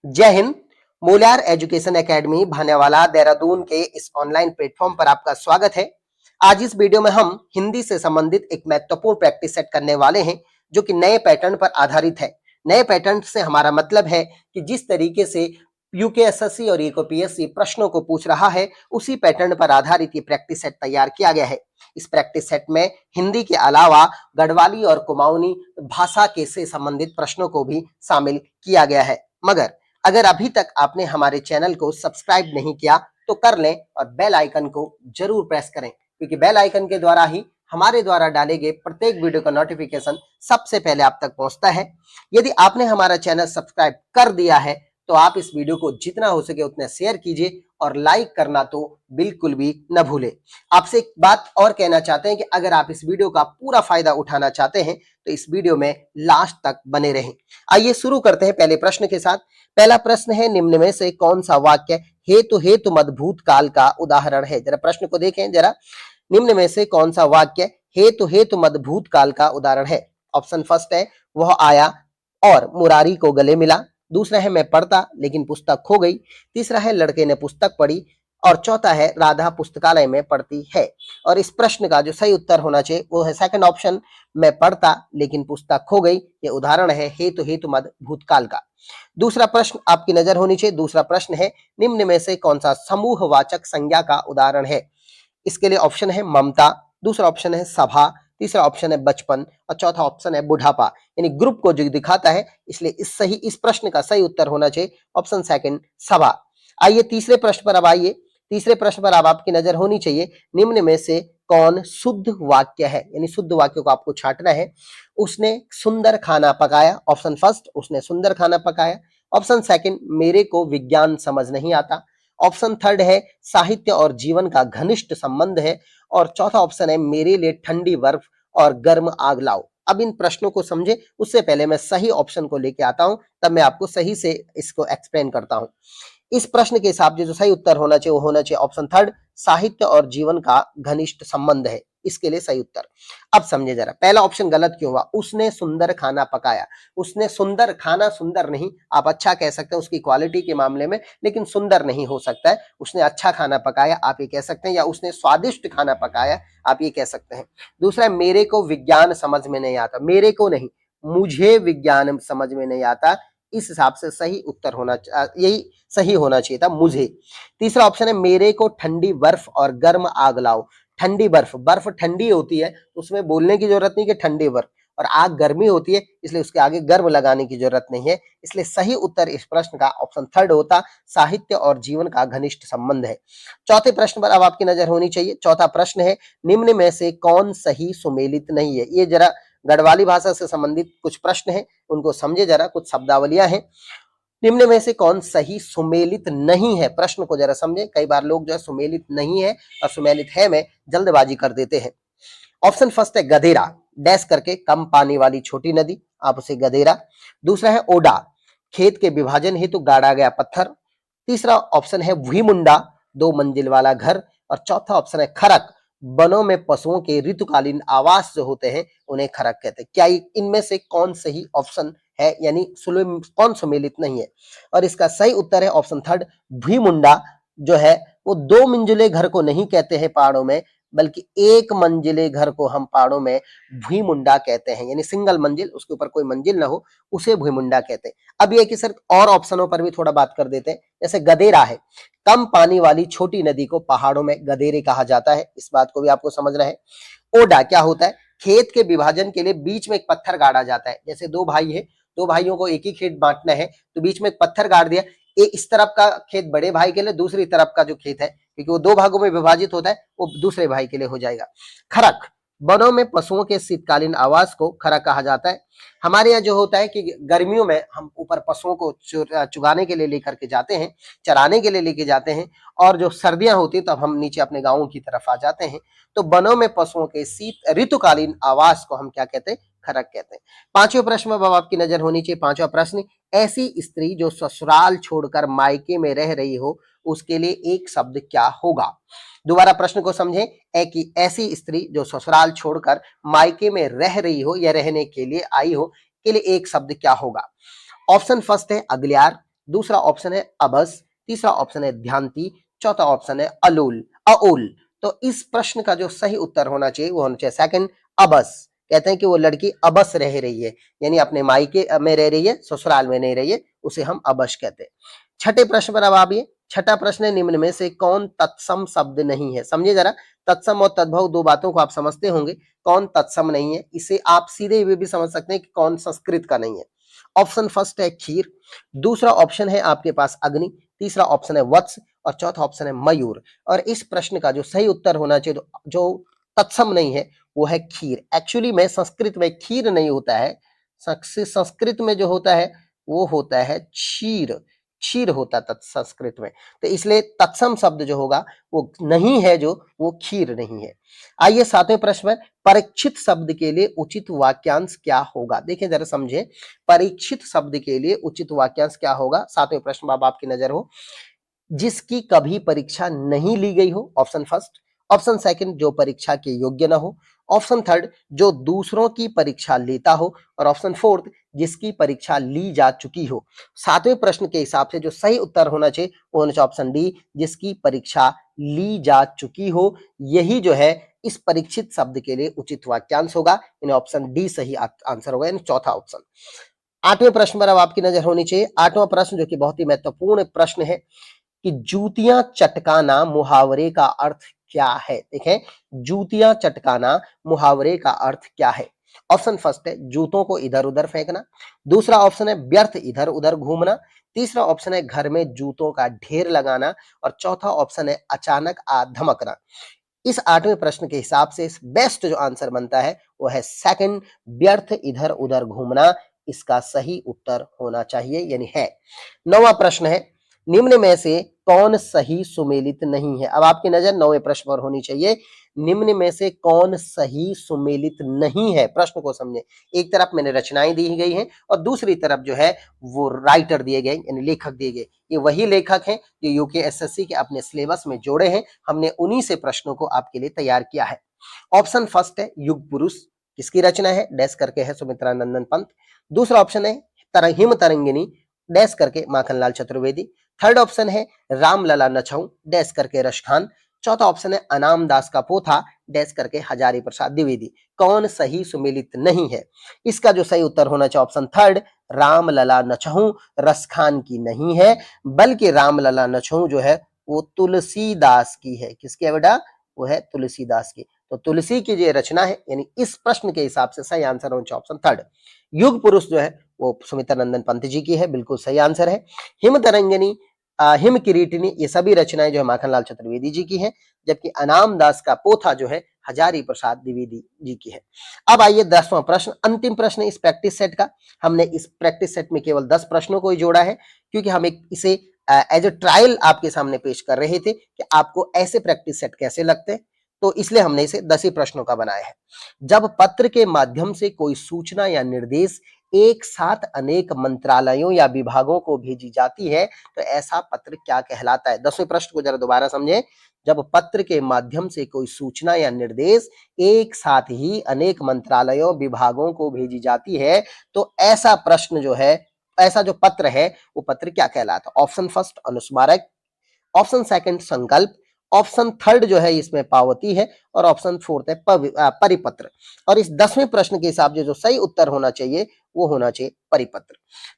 जय Hind. मोल्यार education academy भानेवाला Dehradun के इस ऑनलाइन प्लेटफॉर्म पर आपका स्वागत है। आज इस वीडियो में हम हिंदी से संबंधित एक महत्वपूर्ण प्रैक्टिस सेट करने वाले हैं जो कि नए पैटर्न पर आधारित है। नए पैटर्न से हमारा मतलब है कि जिस तरीके से यूकेएसएससी और यूपीएससी प्रश्नों को पूछ रहा है उसी पैटर्न पर आधारित ये प्रैक्टिस सेट तैयार किया गया है। इस प्रैक्टिस सेट में हिंदी के अलावा गढ़वाली और कुमाऊनी भाषा के से संबंधित प्रश्नों को भी शामिल किया गया है। मगर अगर अभी तक आपने हमारे चैनल को सब्सक्राइब नहीं किया तो कर लें और बेल आइकन को जरूर प्रेस करें, क्योंकि बेल आइकन के द्वारा ही हमारे द्वारा डाले गए प्रत्येक वीडियो का नोटिफिकेशन सबसे पहले आप तक पहुंचता है। यदि आपने हमारा चैनल सब्सक्राइब कर दिया है तो आप इस वीडियो को जितना हो सके उतना शेयर कीजिए और लाइक करना तो बिल्कुल भी न भूलें। आपसे एक बात और कहना चाहते हैं कि अगर आप इस वीडियो का पूरा फायदा उठाना चाहते हैं तो इस वीडियो में लास्ट तक बने रहें। आइए शुरू करते हैं पहले प्रश्न के साथ। पहला प्रश्न है, निम्न में से कौन सा वाक्य हेतु मद भूतकाल का उदाहरण है? जरा प्रश्न को देखें जरा। निम्न में से कौन सा वाक्य हेतु मद भूतकाल का उदाहरण है? ऑप्शन फर्स्ट है, वह आया और मुरारी को गले मिला। दूसरा है, मैं पढ़ता लेकिन पुस्तक खो गई। तीसरा है, लड़के ने पुस्तक पढ़ी। और चौथा है, राधा पुस्तकालय में पढ़ती है। और इस प्रश्न का जो सही उत्तर होना चाहिए वो है सेकंड ऑप्शन, मैं पढ़ता लेकिन पुस्तक खो गई। ये उदाहरण है हेतु मद भूतकाल का। दूसरा प्रश्न आपकी नजर होनी चाहिए। दूसरा प्रश्न है, निम्न में से कौन सा समूहवाचक संज्ञा का उदाहरण है? इसके लिए ऑप्शन है ममता, दूसरा ऑप्शन है सभा, तीसरा ऑप्शन है बचपन और चौथा ऑप्शन है बुढ़ापा, यानी ग्रुप को जो दिखाता है। इसलिए इस प्रश्न का सही उत्तर होना चाहिए ऑप्शन सेकंड, सभा। आइए तीसरे प्रश्न पर अब आइए। तीसरे प्रश्न पर अब आपकी नजर होनी चाहिए, निम्न में से कौन शुद्ध वाक्य है? यानी शुद्ध वाक्य को आपको छांटना है। उसने सुंदर खाना पकाया। ऑप्शन फर्स्ट, उसने सुंदर खाना पकाया। ऑप्शन सेकंड, मेरे को विज्ञान समझ नहीं आता। ऑप्शन थर्ड है, साहित्य और जीवन का घनिष्ठ संबंध है। और चौथा ऑप्शन है, मेरे लिए ठंडी बर्फ और गर्म आग लाओ। अब इन प्रश्नों को समझे उससे पहले मैं सही ऑप्शन को लेके आता हूं, तब मैं आपको सही से इसको एक्सप्लेन करता हूं। इस प्रश्न के हिसाब से जो सही उत्तर होना चाहिए वो होना चाहिए ऑप्शन थर्ड, साहित्य और जीवन का घनिष्ठ संबंध है इसके लिए सही उत्तर। अब समझे जरा, पहला ऑप्शन गलत क्यों हुआ? उसने सुंदर खाना पकाया। उसने सुंदर खाना, सुंदर नहीं, आप अच्छा कह सकते हैं उसकी क्वालिटी के मामले में, लेकिन सुंदर नहीं हो सकता है। उसने अच्छा खाना पकाया आप ये कह सकते हैं, या उसने स्वादिष्ट खाना पकाया आप ये कह सकते हैं। दूसरा है, मेरे को विज्ञान समझ में नहीं आता। मेरे को नहीं, मुझे विज्ञान समझ में नहीं आता। इस हिसाब से सही उत्तर होना, यही सही होना चाहिए था, मुझे। तीसरा ऑप्शन है, मेरे को ठंडी बर्फ और गर्म आग लाओ। ठंडी बर्फ, बर्फ ठंडी होती है उसमें बोलने की जरूरत नहीं कि ठंडी बर्फ, और आग गर्मी होती है इसलिए उसके आगे गर्म लगाने की जरूरत नहीं है। इसलिए सही उत्तर इस प्रश्न का ऑप्शन थर्ड होता, साहित्य और जीवन का घनिष्ठ संबंध है। चौथे प्रश्न पर अब आपकी नजर होनी चाहिए। चौथा प्रश्न है, निम्न में से कौन सही सुमेलित नहीं है? ये जरा गढ़वाली भाषा से संबंधित कुछ प्रश्न है, उनको समझे जरा, कुछ शब्दावलियां हैं। निम्न में से कौन सही सुमेलित नहीं है? प्रश्न को जरा समझे। कई बार लोग जो है सुमेलित नहीं है और सुमेलित है में जल्दबाजी कर देते हैं। ऑप्शन फर्स्ट है गधेरा, डैश करके कम पानी वाली छोटी नदी, आप उसे गधेरा। दूसरा है ओडा, खेत के विभाजन हेतु गाड़ा गया पत्थर। तीसरा ऑप्शन है भुईमुंडा, 2 मंजिल वाला घर। और चौथा ऑप्शन है खरक, वनों में पशुओं के ऋतुकालीन आवास जो होते हैं उन्हें खरक कहते हैं। क्या इनमें से कौन सही ऑप्शन है, यानी कौन सुमेलित नहीं है? और इसका सही उत्तर है ऑप्शन थर्ड, भुईमुंडा जो है वो 2 मंजिले घर को नहीं कहते हैं पहाड़ों में, बल्कि 1 मंजिले घर को हम पहाड़ों में भुईमुंडा कहते हैं, यानी सिंगल मंजिल, उसके ऊपर कोई मंजिल ना हो, उसे भुईमुंडा कहते हैं। अब ये कि सर और ऑप्शनों पर भी थोड़ा बात कर देते हैं। जैसे गदेरा है, कम पानी वाली छोटी नदी को पहाड़ों में गदेरे कहा जाता है, इस बात को भी आपको समझना है। ओडा क्या होता है? खेत के विभाजन के लिए बीच में एक पत्थर गाड़ा जाता है। जैसे 2 भाई है, 2 भाइयों को एक ही खेत बांटना है तो बीच में एक पत्थर गाड़ दिया। इस तरफ का खेत बड़े भाई के लिए, दूसरी तरफ का जो खेत है, क्योंकि वो 2 भागों में विभाजित होता है, वो दूसरे भाई के लिए हो जाएगा। खरक, वनों में पशुओं के शीतकालीन आवास को खरक कहा जाता है। हमारे यहाँ जो होता है कि गर्मियों में हम ऊपर पशुओं को चुगाने के लिए लेकर के जाते हैं, चराने के लिए लेके जाते हैं, और जो सर्दियां होती तब हम नीचे अपने गांवों की तरफ आ जाते हैं। तो वनों में पशुओं के शीत ऋतुकालीन आवास को हम क्या कहते हैं? खरक कहते हैं। पांचवें प्रश्न में अब आपकी नजर होनी चाहिए। पांचवा प्रश्न, ऐसी स्त्री जो ससुराल छोड़कर मायके में रह रही हो उसके लिए एक शब्द क्या होगा? दोबारा प्रश्न को समझें। कि ऐसी स्त्री जो ससुराल छोड़कर मायके में रह रही हो या रहने के लिए आई हो, के लिए एक शब्द क्या होगा? ऑप्शन फर्स्ट है अगलियार, दूसरा ऑप्शन है अबस, तीसरा ऑप्शन है ध्यांति, चौथा ऑप्शन है अलोल अओल। तो इस प्रश्न का जो सही उत्तर होना चाहिए वो होना चाहिए सेकंड अबस। कहते हैं कि वो लड़की अबस रह रही है, यानी अपने मायके में रह रही है, ससुराल में नहीं रही है, उसे हम अबस कहते हैं। छठे प्रश्न पर अब आइए। छठा प्रश्न है निम्न में से कौन तत्सम शब्द नहीं है। समझिए जरा, तत्सम और तद्भव दो बातों को आप समझते होंगे। कौन तत्सम नहीं है, इसे आप सीधे हुए भी समझ सकते हैं कि कौन संस्कृत का नहीं है। ऑप्शन फर्स्ट है खीर, दूसरा ऑप्शन है आपके पास अग्नि, तीसरा ऑप्शन है वत्स और चौथा ऑप्शन है मयूर। और इस प्रश्न का जो सही उत्तर होना चाहिए, जो तत्सम नहीं है, वो है खीर। एक्चुअली में संस्कृत में खीर नहीं होता है, संस्कृत में जो होता है वो होता है क्षीर, क्षीर होता है संस्कृत में। तो इसलिए तत्सम शब्द जो होगा वो नहीं है, जो वो खीर नहीं है। आइए सातवें प्रश्न में, परीक्षित शब्द के लिए उचित वाक्यांश क्या होगा। देखिए जरा समझे, परीक्षित शब्द के लिए उचित वाक्यांश क्या होगा। सातवें प्रश्न में आपकी नजर हो, जिसकी कभी परीक्षा नहीं ली गई हो, ऑप्शन फर्स्ट। ऑप्शन सेकंड, जो परीक्षा के योग्य ना हो। ऑप्शन थर्ड, जो दूसरों की परीक्षा लेता हो। और ऑप्शन फोर्थ, जिसकी परीक्षा ली जा चुकी हो। सातवें प्रश्न के हिसाब से जो सही उत्तर होना चाहिए वो होना चाहिए ऑप्शन डी, जिसकी परीक्षा ली जा चुकी हो। यही जो है इस परीक्षित शब्द के लिए उचित वाक्यांश होगा, यानी ऑप्शन डी सही आंसर होगा, यानी चौथा ऑप्शन। आठवें प्रश्न पर अब आपकी नजर होनी चाहिए। आठवां प्रश्न जो कि बहुत ही महत्वपूर्ण प्रश्न है कि जूतियां चटकाना मुहावरे का अर्थ क्या है। देखें, जूतियां चटकाना मुहावरे का अर्थ क्या है। ऑप्शन फर्स्ट है जूतों को इधर उधर फेंकना, दूसरा ऑप्शन है व्यर्थ इधर उधर घूमना, तीसरा ऑप्शन है घर में जूतों का ढेर लगाना और चौथा ऑप्शन है अचानक आ धमकना। इस आठवें प्रश्न के हिसाब से बेस्ट जो आंसर बनता है वो है सेकंड, व्यर्थ इधर उधर घूमना इसका सही उत्तर होना चाहिए, यानी है। नौवां प्रश्न है, निम्न में से कौन सही सुमेलित नहीं है। अब आपकी नजर नौवें प्रश्न पर होनी चाहिए। निम्न में से कौन सही सुमेलित नहीं है, प्रश्न को समझे। एक तरफ मैंने रचनाएं दी गई हैं और दूसरी तरफ जो है वो राइटर दिए गए, यानी लेखक दिए गए। ये वही लेखक हैं जो यूकेएसएससी के अपने सिलेबस में जोड़े हैं। हमने उन्हीं से प्रश्नों को आपके लिए तैयार किया है। ऑप्शन फर्स्ट है युग पुरुष, किसकी रचना है, डैश करके है सुमित्रा नंदन पंत। दूसरा ऑप्शन है हिम तरंगिनी, डैश करके माखनलाल चतुर्वेदी। थर्ड ऑप्शन है रामलला नछऊ, डैश करके रश खान। चौथा ऑप्शन है अनाम दास का पोथा, डैश करके हजारी प्रसाद द्विवेदी। कौन सही सुमेलित नहीं है, इसका जो सही उत्तर होना चाहिए ऑप्शन थर्ड, रामलला नछऊ रस खान की नहीं है, बल्कि रामलला नछऊ जो है वो तुलसीदास की है। किसकी है बेटा, वो है तुलसीदास की। तो तुलसी की जो रचना है, यानी इस प्रश्न के हिसाब से सही आंसर होना चाहिए ऑप्शन थर्ड। युग पुरुष जो है वो सुमित्रा नंदन पंत जी की है, बिल्कुल सही आंसर है। हिम तरंगिनी, हिम किरीटिनी, ये सभी रचनाएं जो है माखनलाल चतुर्वेदी जी की हैं, जबकि अनाम दास का पोथा जो है हजारी प्रसाद द्विवेदी जी की है। अब आइए 10वां प्रश्न, अंतिम प्रश्न इस प्रैक्टिस सेट का। हमने इस प्रैक्टिस सेट में केवल 10 प्रश्नों को ही जोड़ा है, क्योंकि हम इसे एज ए ट्रायल आपके सामने पेश कर रहे थे कि आपको ऐसे प्रैक्टिस सेट कैसे लगते हैं, तो इसलिए हमने इसे 10 ही प्रश्नों का बनाया है। जब पत्र के माध्यम से कोई सूचना या निर्देश एक साथ अनेक मंत्रालयों या विभागों को भेजी जाती है तो ऐसा पत्र क्या कहलाता है। 10वें प्रश्न को जरा दोबारा समझें। जब पत्र के माध्यम से कोई सूचना या निर्देश एक साथ ही अनेक मंत्रालयों विभागों को भेजी जाती है तो ऐसा प्रश्न जो है, ऐसा जो पत्र है वो पत्र क्या कहलाता है। ऑप्शन फर्स्ट अनुस्मारक, ऑप्शन सेकंड संकल्प, ऑप्शन थर्ड जो है इसमें पावती है और ऑप्शन फोर्थ है परिपत्र। और इस 10वें प्रश्न के हिसाब से जो सही उत्तर होना चाहिए वो होना चाहिए परिपत्र।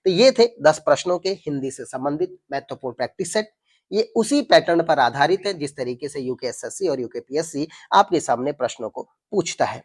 तो ये थे 10 प्रश्नों के हिंदी से संबंधित महत्वपूर्ण प्रैक्टिस सेट। ये उसी पैटर्न पर आधारित है जिस तरीके से यूकेएसएससी और यूकेपीएससी आपके सामने प्रश्नों को पूछता है।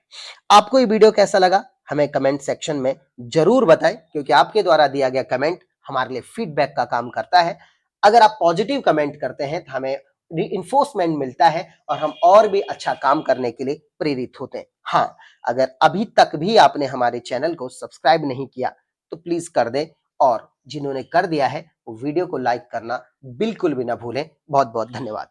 आपको ये वीडियो कैसा लगा हमें कमेंट सेक्शन में जरूर बताएं, क्योंकि आपके द्वारा दिया गया कमेंट हमारे लिए फीडबैक का काम करता है। अगर आप पॉजिटिव कमेंट करते हैं तो हमें रीइंफोर्समेंट मिलता है और हम और भी अच्छा काम करने के लिए प्रेरित होते हैं। हाँ, अगर अभी तक भी आपने हमारे चैनल को सब्सक्राइब नहीं किया तो प्लीज कर दें, और जिन्होंने कर दिया है वो वीडियो को लाइक करना बिल्कुल भी ना भूलें। बहुत बहुत धन्यवाद।